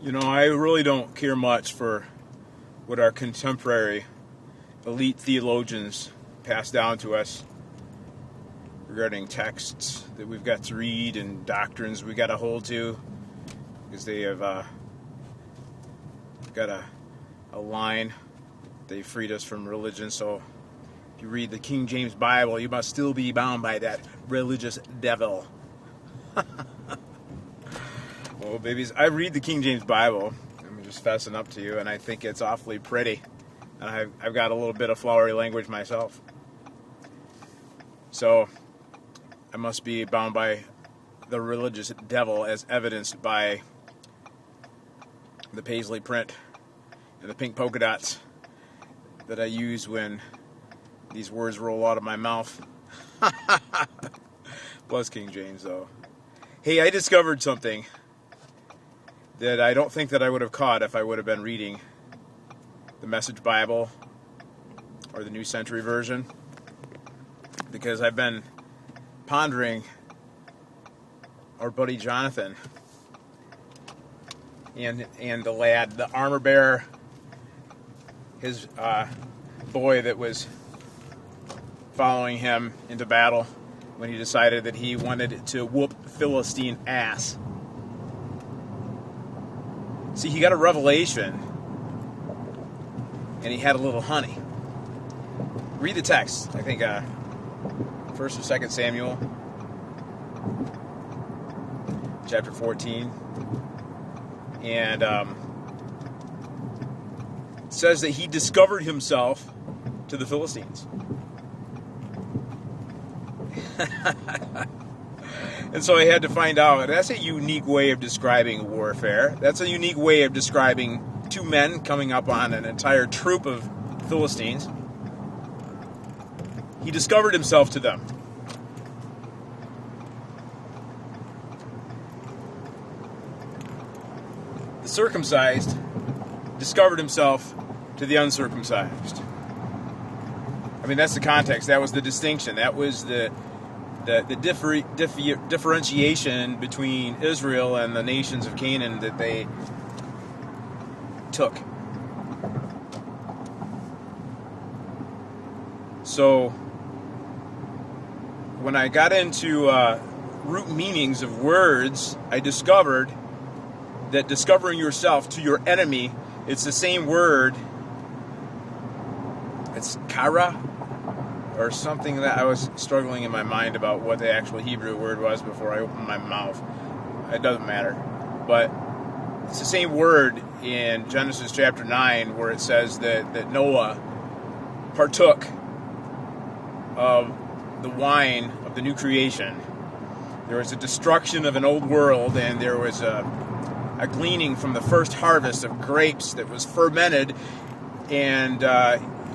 You know, I really don't care much for what our contemporary elite theologians pass down to us regarding texts that we've got to read and doctrines we got to hold to, because they have got a line. They freed us from religion. So if you read the King James Bible, you must still be bound by that religious devil. Well, babies, I read the King James Bible. I'm just fessing up to you, and I think it's awfully pretty. And I've got a little bit of flowery language myself. So I must be bound by the religious devil, as evidenced by the paisley print and the pink polka dots that I use when these words roll out of my mouth. Bless King James, though. Hey, I discovered something that I don't think that I would have caught if I would have been reading the Message Bible or the New Century Version, because I've been pondering our buddy Jonathan and the lad, the armor bearer, his boy that was following him into battle when he decided that he wanted to whoop Philistine ass. See, he got a revelation, and he had a little honey. Read the text. I think 1st or 2nd Samuel, chapter 14. And it says that he discovered himself to the Philistines. And so I had to find out. That's a unique way of describing warfare. That's a unique way of describing two men coming up on an entire troop of Philistines. He discovered himself to them. The circumcised discovered himself to the uncircumcised. I mean, that's the context. That was the distinction. That was the differentiation between Israel and the nations of Canaan that they took. So when I got into root meanings of words, I discovered that discovering yourself to your enemy, it's the same word. It's kara, or something that I was struggling in my mind about what the actual Hebrew word was before I opened my mouth. It doesn't matter. But it's the same word in Genesis chapter 9 where it says that Noah partook of the wine of the new creation. There was a destruction of an old world, and there was a gleaning from the first harvest of grapes that was fermented, and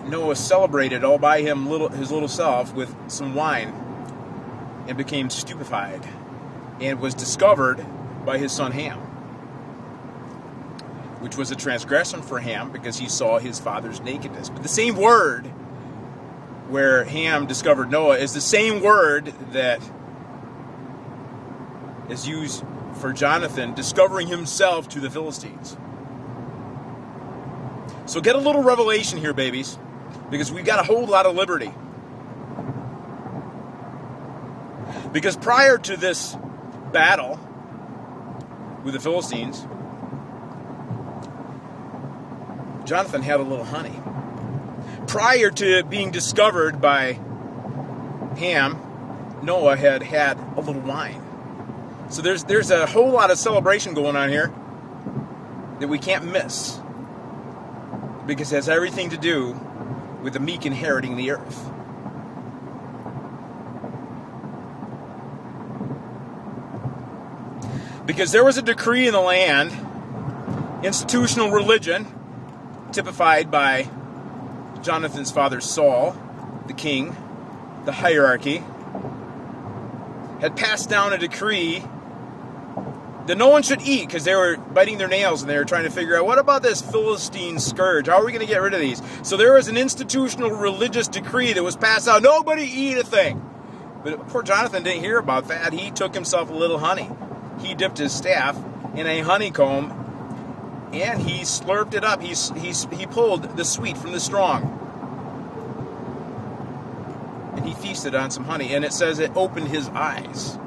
Noah celebrated all by his little self with some wine and became stupefied and was discovered by his son Ham, which was a transgression for Ham because he saw his father's nakedness. But the same word where Ham discovered Noah is the same word that is used for Jonathan discovering himself to the Philistines. So get a little revelation here, babies, because we've got a whole lot of liberty. Because prior to this battle with the Philistines, Jonathan had a little honey. Prior to being discovered by Ham, Noah had a little wine. So there's a whole lot of celebration going on here that we can't miss, because it has everything to do with the meek inheriting the earth. Because there was a decree in the land, institutional religion, typified by Jonathan's father Saul, the king, the hierarchy, had passed down a decree that no one should eat because they were biting their nails and they were trying to figure out, what about this Philistine scourge? How are we going to get rid of these? So there was an institutional religious decree that was passed out. Nobody eat a thing. But poor Jonathan didn't hear about that. He took himself a little honey. He dipped his staff in a honeycomb and he slurped it up. He pulled the sweet from the strong. And he feasted on some honey. And it says it opened his eyes.